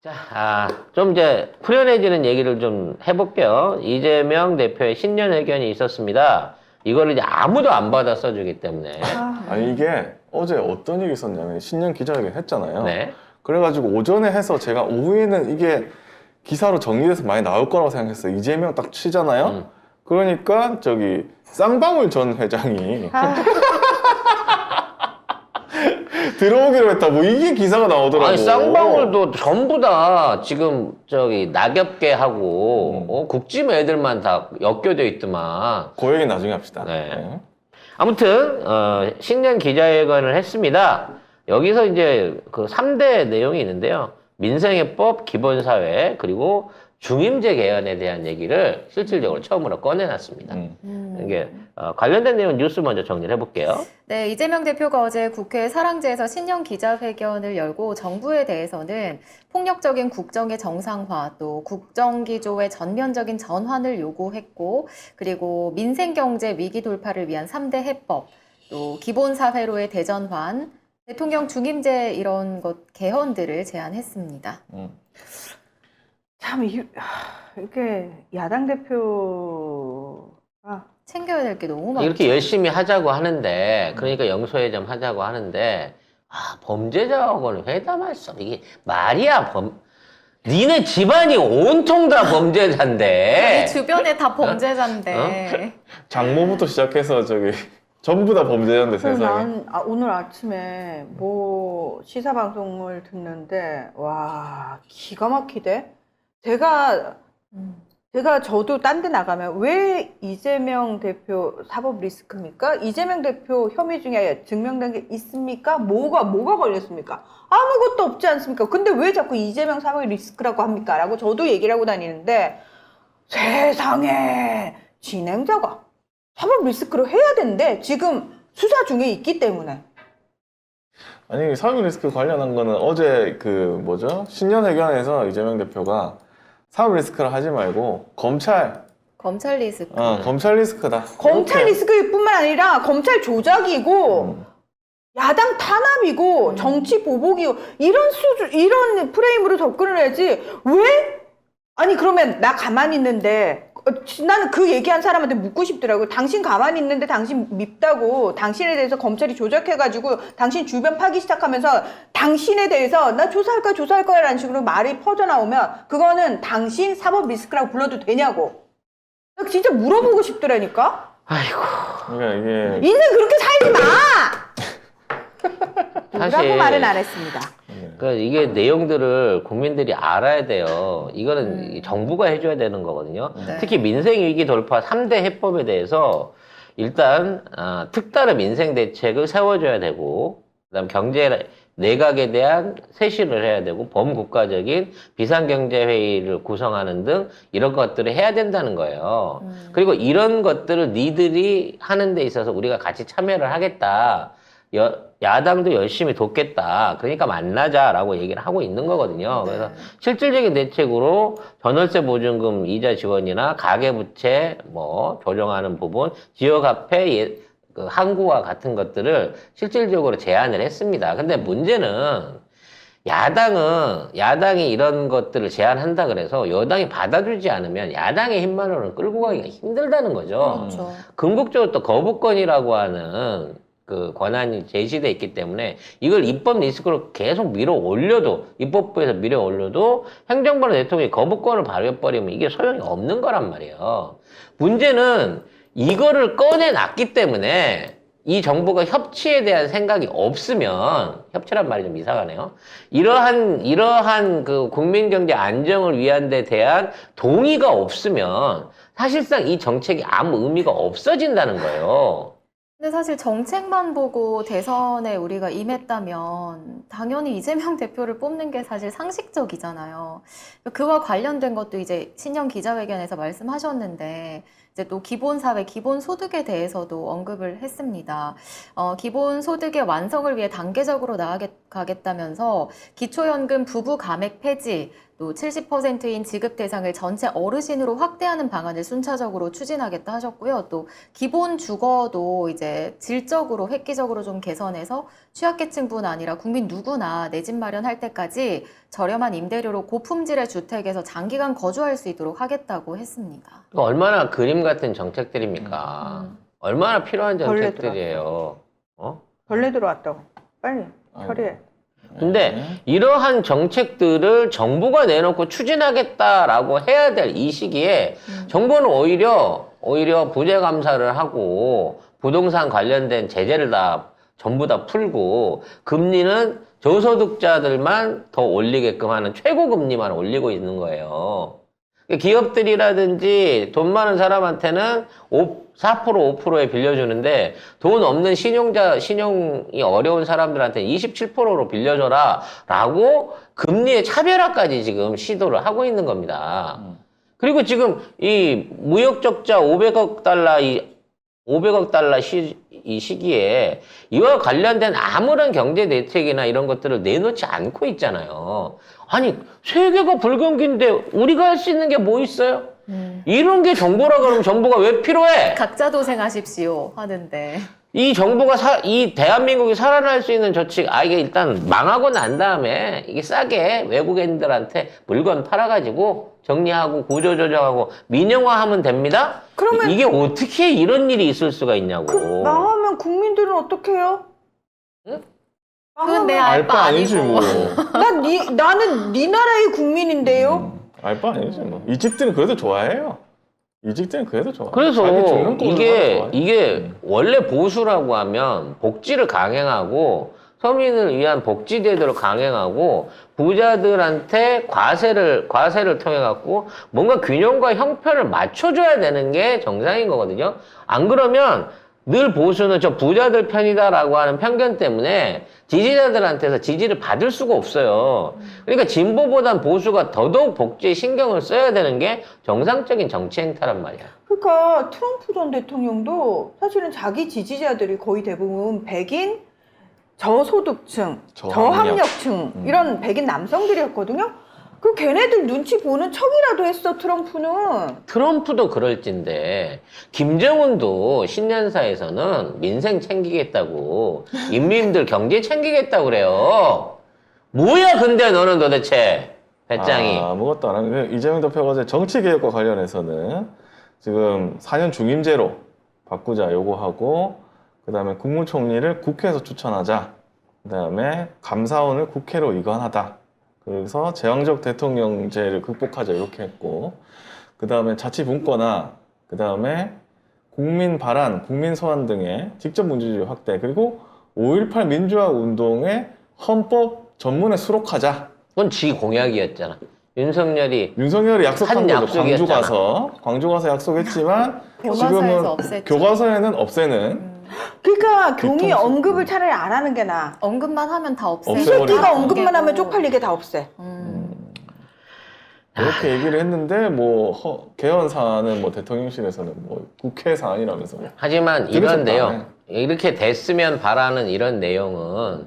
자, 좀 이제 후련해지는 얘기를 좀 해볼게요. 이재명 대표의 신년회견이 있었습니다. 이거를 이제 아무도 안 받아 써주기 때문에. 아니 이게 어제 어떤 얘기 있었냐면 신년 기자회견 했잖아요. 네. 그래가지고 오전에 해서 제가 오후에는 이게 기사로 정리돼서 많이 나올 거라고 생각했어요. 이재명 딱 치잖아요. 그러니까 저기 쌍방울 전 회장이 들어오기로 했다. 뭐 이게 기사가 나오더라고. 아니, 쌍방울도 전부 다 지금 저기 낙엽계하고 국짐 애들만 다 엮여져 있더만. 그 얘기 나중에 합시다. 네. 아무튼 신년 기자회견을 했습니다. 여기서 이제 그 3대 내용이 있는데요. 민생해법, 기본사회, 그리고 중임제 개헌에 대한 얘기를 실질적으로 처음으로 꺼내놨습니다. 이게 관련된 내용 뉴스 먼저 정리를 해볼게요. 네, 이재명 대표가 어제 국회 사랑제에서 신년 기자회견을 열고 정부에 대해서는 폭력적인 국정의 정상화, 또 국정기조의 전면적인 전환을 요구했고, 그리고 민생경제 위기 돌파를 위한 3대 해법, 또 기본사회로의 대전환, 대통령 중임제 이런 것 개헌들을 제안했습니다. 참 이게 야당 대표가 챙겨야 될 게 너무 많죠. 이렇게 열심히 하자고 하는데, 그러니까 영수회담 하자고 하는데, 범죄자하고는 회담할 수 없어. 이게 말이야, 니네 집안이 온통 다 범죄자인데. 이 주변에 다 범죄자인데. 장모부터 시작해서 저기 전부 다 범죄자인데 세상에. 난 오늘 아침에 뭐 시사 방송을 듣는데 와 기가 막히대. 저도 딴 데 나가면 왜 이재명 대표 사법 리스크입니까? 이재명 대표 혐의 중에 증명된 게 있습니까? 뭐가 걸렸습니까? 아무것도 없지 않습니까? 근데 왜 자꾸 이재명 사법 리스크라고 합니까? 라고 저도 얘기를 하고 다니는데 세상에 진행자가 사법 리스크로 해야 되는데 지금 수사 중에 있기 때문에 아니 사법 리스크 관련한 거는 어제 그 뭐죠? 신년회견에서 이재명 대표가 사법 리스크를 하지 말고 검찰 리스크. 검찰 리스크다. 검찰 이렇게. 리스크뿐만 아니라 검찰 조작이고 야당 탄압이고 정치 보복이고 이런 프레임으로 접근을 해야지 왜? 아니 그러면 나 가만히 있는데 나는 그 얘기한 사람한테 묻고 싶더라고요. 당신 가만히 있는데 당신 밉다고 당신에 대해서 검찰이 조작해가지고 당신 주변 파기 시작하면서 당신에 대해서 나 조사할 거야 라는 식으로 말이 퍼져나오면 그거는 당신 사법 리스크라고 불러도 되냐고. 나 진짜 물어보고 싶더라니까. 아이고. 그러니까 이게 인생 그렇게 살지 마! 사실 라고 말은 안 했습니다. 그러니까 이게 내용들을 국민들이 알아야 돼요. 이거는 정부가 해줘야 되는 거거든요. 네. 특히 민생위기 돌파 3대 해법에 대해서 일단 특단의 민생 대책을 세워줘야 되고, 그다음 경제 내각에 대한 세시를 해야 되고, 범국가적인 비상경제회의를 구성하는 등 이런 것들을 해야 된다는 거예요. 그리고 이런 것들을 니들이 하는 데 있어서 우리가 같이 참여를 하겠다. 야당도 열심히 돕겠다. 그러니까 만나자라고 얘기를 하고 있는 거거든요. 네. 그래서 실질적인 대책으로 전월세 보증금 이자 지원이나 가계부채 뭐 조정하는 부분, 지역화폐 그 항구와 같은 것들을 실질적으로 제안을 했습니다. 근데 문제는 야당이 이런 것들을 제안한다 그래서 여당이 받아주지 않으면 야당의 힘만으로는 끌고 가기가 힘들다는 거죠. 그렇죠. 궁극적으로 또 거부권이라고 하는 그 권한이 제시돼 있기 때문에 이걸 입법 리스크로 계속 입법부에서 밀어 올려도 행정부나 대통령이 거부권을 발휘해버리면 이게 소용이 없는 거란 말이에요. 문제는 이거를 꺼내놨기 때문에 이 정부가 협치에 대한 생각이 없으면, 협치란 말이 좀 이상하네요. 이러한 그 국민 경제 안정을 위한 데 대한 동의가 없으면 사실상 이 정책이 아무 의미가 없어진다는 거예요. 근데 사실 정책만 보고 대선에 우리가 임했다면 당연히 이재명 대표를 뽑는 게 사실 상식적이잖아요. 그와 관련된 것도 이제 신년 기자회견에서 말씀하셨는데 이제 또 기본사회, 기본소득에 대해서도 언급을 했습니다. 기본소득의 완성을 위해 단계적으로 나아가겠다면서 기초연금 부부 감액 폐지, 또 70%인 지급 대상을 전체 어르신으로 확대하는 방안을 순차적으로 추진하겠다 하셨고요. 또 기본 주거도 이제 질적으로 획기적으로 좀 개선해서 취약계층뿐 아니라 국민 누구나 내 집 마련할 때까지 저렴한 임대료로 고품질의 주택에서 장기간 거주할 수 있도록 하겠다고 했습니다. 얼마나 그림 같은 정책들입니까? 얼마나 필요한 벌레 정책들이에요. 어? 벌레 들어왔다고. 빨리 처리해. 근데 이러한 정책들을 정부가 내놓고 추진하겠다라고 해야 될 이 시기에 정부는 오히려 부재 감사를 하고 부동산 관련된 제재를 전부 다 풀고 금리는 저소득자들만 더 올리게끔 하는 최고금리만 올리고 있는 거예요. 기업들이라든지 돈 많은 사람한테는 4% 5%에 빌려주는데 돈 없는 신용이 어려운 사람들한테 27%로 빌려줘라 라고 금리의 차별화까지 지금 시도를 하고 있는 겁니다. 그리고 지금 이 무역 적자 500억 달러 이 시기에 이와 관련된 아무런 경제 대책이나 이런 것들을 내놓지 않고 있잖아요. 아니 세계가 불경기인데 우리가 할 수 있는 게 뭐 있어요? 이런 게 정부라 그러면 정부가 왜 필요해? 각자 도생하십시오 하는데. 이 정부가 이 대한민국이 살아날 수 있는 조치, 이게 일단 망하고 난 다음에 이게 싸게 외국인들한테 물건 팔아가지고 정리하고 구조조정하고 민영화하면 됩니다? 그러면- 이게 어떻게 이런 일이 있을 수가 있냐고. 망하면 국민들은 어떻게 해요? 응? 그건 내 알 알바 바 아니지 아니고. 뭐. 나는 네 나라의 국민인데요. 알 바 아니지 뭐. 이집들은 그래도 좋아해요. 이집들은 그래도 좋아. 그래서 자기 죽는 꼴을 좋아해. 이게 원래 보수라고 하면 복지를 강행하고 서민을 위한 복지 제도를 강행하고 부자들한테 과세를 통해 갖고 뭔가 균형과 형편을 맞춰줘야 되는 게 정상인 거거든요. 안 그러면 늘 보수는 저 부자들 편이다라고 하는 편견 때문에 지지자들한테서 지지를 받을 수가 없어요. 그러니까 진보보단 보수가 더더욱 복지에 신경을 써야 되는 게 정상적인 정치 행태란 말이야. 그러니까 트럼프 전 대통령도 사실은 자기 지지자들이 거의 대부분 백인, 저소득층, 저학력층 이런 백인 남성들이었거든요. 그 걔네들 눈치 보는 척이라도 했어 트럼프는. 트럼프도 그럴진데 김정은도 신년사에서는 민생 챙기겠다고 인민들 경제 챙기겠다고 그래요. 뭐야 근데 너는 도대체 배짱이. 아무것도 안 하는. 이재명 대표가 어제 정치개혁과 관련해서는 지금 4년 중임제로 바꾸자 요구하고, 그 다음에 국무총리를 국회에서 추천하자, 그 다음에 감사원을 국회로 이관하다, 그래서 제왕적 대통령제를 극복하자 이렇게 했고, 그 다음에 자치분권화, 그 다음에 국민 발안, 국민 소환 등의 직접 민주주의 확대, 그리고 5.18 민주화 운동의 헌법 전문에 수록하자. 그건 지 공약이었잖아. 윤석열이 약속한 한 거죠. 약속이었잖아. 광주 가서 약속했지만 교과서에서 지금은 없앴죠. 교과서에는 없애는. 그러니까 경위 뒤통수. 언급을 차라리 안 하는 게 나아. 언급만 하면 다 없애. 이 없애버리고. 새끼가 언급만 하면 쪽팔리게 다 없애. 이렇게 얘기를 했는데 뭐 개헌 사안은 뭐 대통령실에서는 뭐 국회 사안이라면서 뭐. 하지만 이런 들으셨다, 내용 이렇게 됐으면 바라는 이런 내용은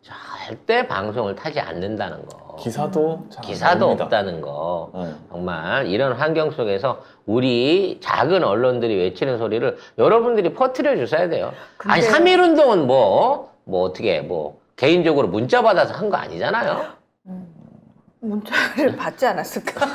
절대 방송을 타지 않는다는 거. 기사도 잘 기사도 나옵니다. 없다는 거. 네. 정말 이런 환경 속에서 우리 작은 언론들이 외치는 소리를 여러분들이 퍼뜨려 주셔야 돼요. 아니 근데요. 3.1운동은 뭐 어떻게 개인적으로 문자 받아서 한 거 아니잖아요. 문자를 받지 않았을까?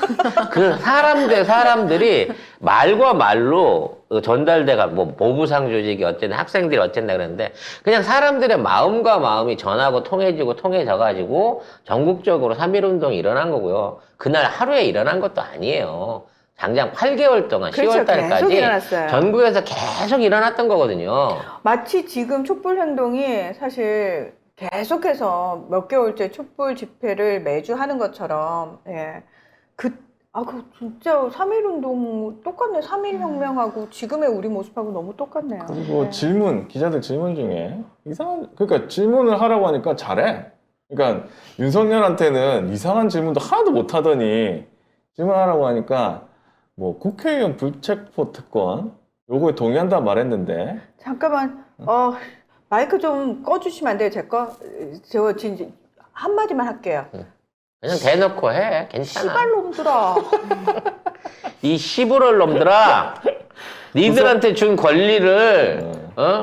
그 사람들이 말과 말로 전달돼가 보부상 조직이 어쨌든 학생들이 어쨌다 그러는데 그냥 사람들의 마음과 마음이 전하고 통해져가지고 전국적으로 3.1운동이 일어난 거고요. 그날 하루에 일어난 것도 아니에요. 당장 8개월 동안 그렇죠. 10월 계속 달까지 일어났어요. 전국에서 계속 일어났던 거거든요. 마치 지금 촛불 행동이 사실 계속해서 몇 개월째 촛불 집회를 매주 하는 것처럼, 예. 그 진짜 3.1운동 똑같네. 3.1혁명하고 지금의 우리 모습하고 너무 똑같네요. 그리고 네. 기자들 질문 중에 그러니까 질문을 하라고 하니까 잘해. 그러니까 윤석열한테는 이상한 질문도 하나도 못 하더니 질문하라고 하니까 뭐 국회의원 불체포 특권 요거에 동의한다 말했는데. 잠깐만, 마이크 좀 꺼주시면 안 돼요, 제 거? 저 진짜 한마디만 할게요. 그냥 대놓고 해. 괜찮아. 씨발놈들아. 이 시부럴 놈들아. 니들한테 준 권리를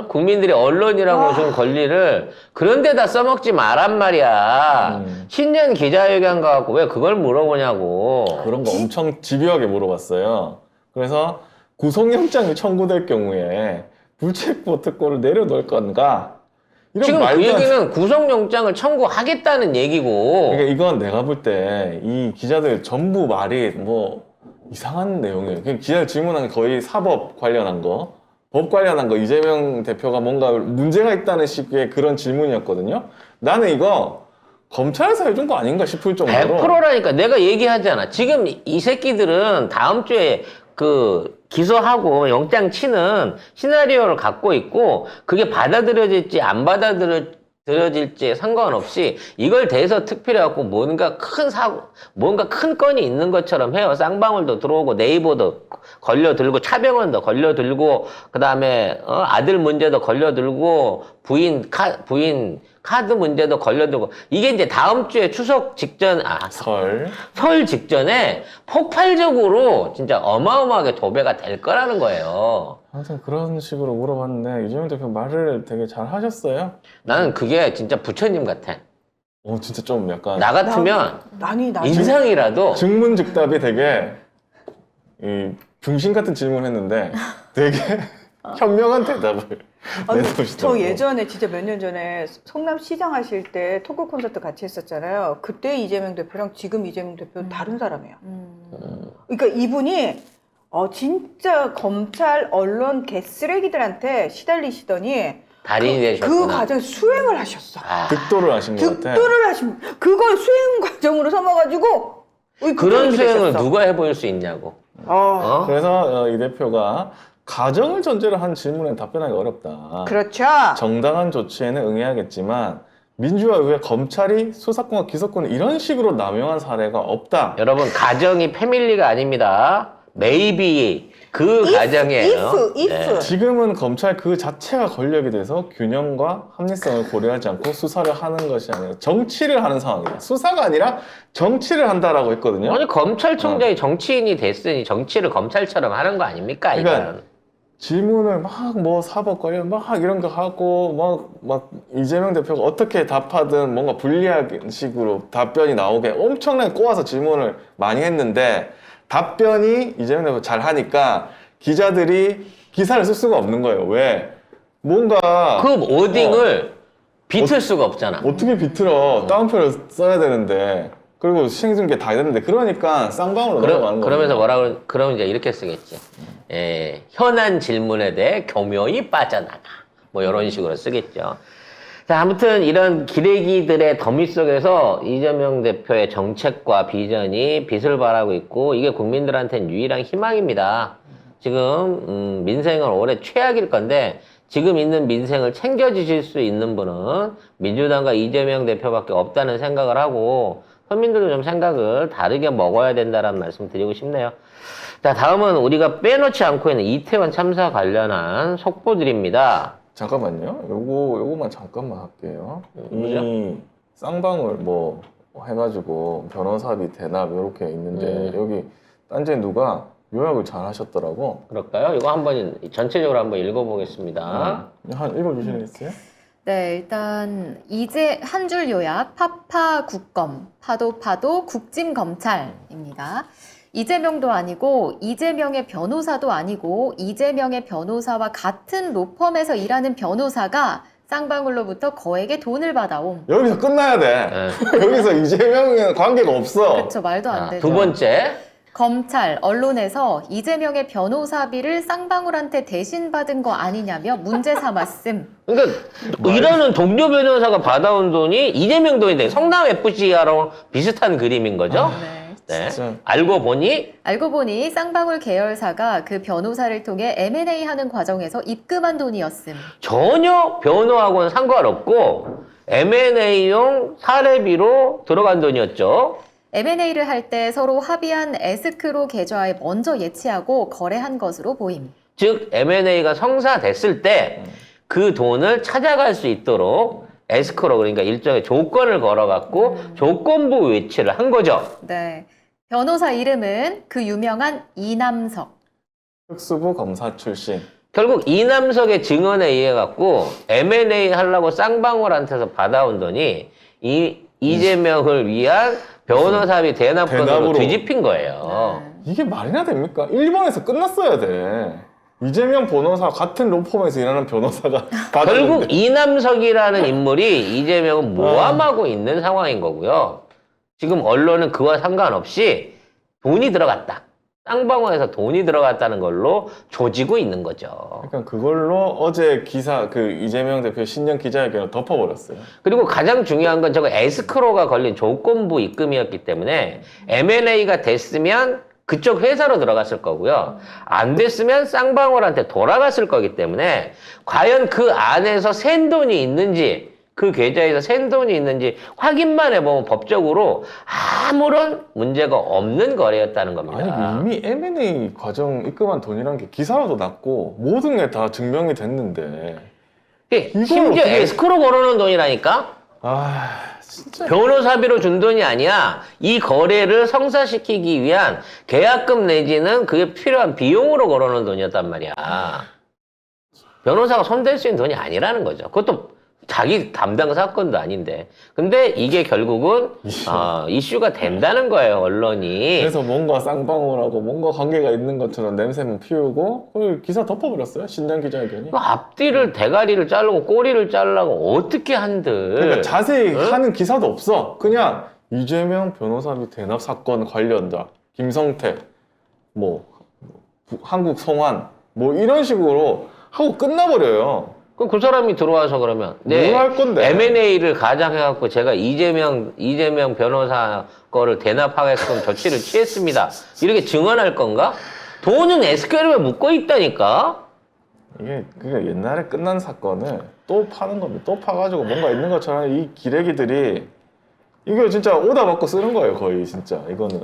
국민들이 언론이라고 준 권리를 그런 데다 써먹지 말란 말이야. 신년 기자회견 가갖고 왜 그걸 물어보냐고. 그런 거 엄청 집요하게 물어봤어요. 그래서 구속영장이 청구될 경우에 불체포 특권을 내려놓을 건가? 이런 지금 그 말도 안- 얘기는 구속영장을 청구하겠다는 얘기고. 그러니까 이건 내가 볼 때 이 기자들 전부 말이 뭐 이상한 내용이에요. 그냥 기자들 질문한 게 거의 사법 관련한 거, 법 관련한 거, 이재명 대표가 뭔가 문제가 있다는 식의 그런 질문이었거든요. 나는 이거 검찰에서 해준 거 아닌가 싶을 정도로 100%라니까 내가 얘기하잖아. 지금 이 새끼들은 다음 주에 그 기소하고 영장 치는 시나리오를 갖고 있고 그게 받아들여질지 안 받아들여질지에 상관없이 이걸 대해서 특필해갖고 뭔가 큰 사고, 뭔가 큰 건이 있는 것처럼 해요. 쌍방울도 들어오고 네이버도 걸려들고 차병원도 걸려들고 그 다음에 아들 문제도 걸려들고 부인 카드 문제도 걸려들고 이게 이제 다음 주에 추석 직전 설 직전에 폭발적으로 진짜 어마어마하게 도배가 될 거라는 거예요. 항상 그런 식으로 물어봤는데 이재명 대표 말을 되게 잘 하셨어요. 나는 그게 진짜 부처님 같아. 진짜 좀 약간 나 같으면 아니 나 인상이라도 증문즉답이 되게 이 중심 같은 질문했는데 되게 현명한 대답을 아니, 내놓으시더라고요. 저 예전에 진짜 몇 년 전에 성남시장 하실 때 토크 콘서트 같이 했었잖아요. 그때 이재명 대표랑 지금 이재명 대표는 다른 사람이에요. 그러니까 이분이 진짜 검찰 언론 개쓰레기들한테 시달리시더니 달인이 그 되셨구나. 과정 수행을 하셨어. 득도를 하신 것 같아. 득도를 하신 그걸 수행 과정으로 삼아가지고 그런 수행을 누가 해볼 수 있냐고. 그래서 이 대표가 가정을 전제로 한 질문에 답변하기 어렵다. 그렇죠. 정당한 조치에는 응해야겠지만 민주화 이후에 검찰이 수사권과 기소권을 이런 식으로 남용한 사례가 없다. 여러분 가정이 패밀리가 아닙니다. maybe 그 가정이에요. if. 지금은 검찰 그 자체가 권력이 돼서 균형과 합리성을 고려하지 않고 수사를 하는 것이 아니라 정치를 하는 상황이다. 수사가 아니라 정치를 한다라고 했거든요. 아니 검찰총장이 정치인이 됐으니 정치를 검찰처럼 하는 거 아닙니까? 그러니까 이건. 질문을 막 뭐 사법 관련 막 이런 거 하고 막 이재명 대표가 어떻게 답하든 뭔가 불리한 식으로 답변이 나오게 엄청나게 꼬아서 질문을 많이 했는데 답변이 이재명 대표 잘 하니까 기자들이 기사를 쓸 수가 없는 거예요. 왜? 뭔가 그 오딩을 비틀 수가 없잖아. 어떻게 비틀어 따옴표를 써야 되는데 그리고 시행중계 다 했는데 그러니까 쌍방으로 넘어가는 거예요. 그러면서 그러면 이제 이렇게 쓰겠지. 현안 질문에 대해 교묘히 빠져나가. 뭐 이런 식으로 쓰겠죠. 자, 아무튼 이런 기레기들의 더미 속에서 이재명 대표의 정책과 비전이 빛을 발하고 있고 이게 국민들한테는 유일한 희망입니다. 지금 민생은 올해 최악일 건데 지금 있는 민생을 챙겨주실 수 있는 분은 민주당과 이재명 대표밖에 없다는 생각을 하고 서민들도 좀 생각을 다르게 먹어야 된다는 말씀 드리고 싶네요. 자, 다음은 우리가 빼놓지 않고 있는 이태원 참사 관련한 속보들입니다. 잠깐만요. 요거만 잠깐만 할게요. 뭐죠? 이 쌍방울 뭐 해가지고 변호사비 대납 이렇게 있는데 여기 딴지에 누가 요약을 잘 하셨더라고. 그럴까요? 이거 한번 전체적으로 한번 읽어보겠습니다. 한 읽어주시겠어요? 네, 일단 이제 한 줄 요약, 파파 국검, 파도 국짐 검찰입니다. 이재명도 아니고 이재명의 변호사도 아니고 이재명의 변호사와 같은 로펌에서 일하는 변호사가 쌍방울로부터 거액의 돈을 받아옴. 여기서 끝나야 돼. 네. 여기서 이재명은 관계가 없어. 그렇죠, 말도 안 되죠. 두 번째, 검찰, 언론에서 이재명의 변호사비를 쌍방울한테 대신 받은 거 아니냐며 문제 삼았음. 그러니까 일하는 동료 변호사가 받아온 돈이 이재명 돈인데 성남 FC랑 비슷한 그림인 거죠? 네. 네. 진짜. 알고 보니 쌍방울 계열사가 그 변호사를 통해 M&A 하는 과정에서 입금한 돈이었음. 전혀 변호하고는 상관없고 M&A용 사례비로 들어간 돈이었죠. M&A를 할 때 서로 합의한 에스크로 계좌에 먼저 예치하고 거래한 것으로 보임. 즉 M&A가 성사됐을 때 그 돈을 찾아갈 수 있도록 에스크로 그러니까 일종의 조건을 걸어갖고 조건부 외치를 한 거죠. 네. 변호사 이름은 그 유명한 이남석. 특수부 검사 출신. 결국 이남석의 증언에 의해 갖고 M&A 하려고 쌍방울한테서 받아온 돈이 이재명을 위한 변호사비 대납금으로 대납으로. 뒤집힌 거예요. 이게 말이나 됩니까? 일본에서 끝났어야 돼. 이재명 변호사 같은 로펌에서 일하는 변호사가 결국 받았는데. 이남석이라는 인물이 이재명을 모함하고 있는 상황인 거고요. 지금 언론은 그와 상관없이 돈이 들어갔다. 쌍방울에서 돈이 들어갔다는 걸로 조지고 있는 거죠. 그러니까 그걸로 어제 기사 그 이재명 대표 신년 기자회견을 덮어버렸어요. 그리고 가장 중요한 건 저거 에스크로가 걸린 조건부 입금이었기 때문에 M&A가 됐으면 그쪽 회사로 들어갔을 거고요. 안 됐으면 쌍방울한테 돌아갔을 거기 때문에 과연 그 안에서 샌 돈이 있는지 그 계좌에서 샌 돈이 있는지 확인만 해보면 법적으로 아무런 문제가 없는 거래였다는 겁니다. 아니 이미 M&A 과정 입금한 돈이란 게 기사로도 났고 모든 게 다 증명이 됐는데. 이걸 심지어 어떻게- 에스크로 걸어놓은 돈이라니까? 아 진짜. 변호사비로 준 돈이 아니야. 이 거래를 성사시키기 위한 계약금 내지는 그게 필요한 비용으로 걸어놓은 돈이었단 말이야. 변호사가 손댈 수 있는 돈이 아니라는 거죠. 그것도 자기 담당 사건도 아닌데. 근데 이게 결국은 이슈가 된다는 거예요, 언론이. 그래서 뭔가 쌍방울하고 뭔가 관계가 있는 것처럼 냄새만 피우고 그걸 기사 덮어버렸어요. 신년 기자회견이. 그 앞뒤를 대가리를 자르고 꼬리를 자르고 어떻게 한들. 그러니까 자세히 하는 기사도 없어. 그냥 이재명 변호사비 대납 사건 관련자 김성태 뭐 한국 송환 뭐 이런 식으로 하고 끝나버려요. 그럼 그 사람이 들어와서 그러면 뭘 할 건데? M&A를 가장해갖고 제가 이재명 변호사 거를 대납하게끔 조치를 취했습니다. 이렇게 증언할 건가? 돈은 SQL에 묶어 있다니까. 이게 그러니까 옛날에 끝난 사건을 또 파는 겁니다. 또 파가지고 뭔가 있는 것처럼 이 기레기들이 이거 진짜 오다 받고 쓰는 거예요. 거의 진짜 이거는.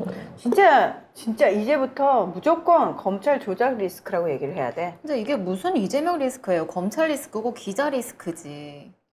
진짜 이제부터 무조건 검찰 조작 리스크라고 얘기를 해야 돼. 근데 이게 무슨 이재명 리스크예요? 검찰 리스크고 기자 리스크지.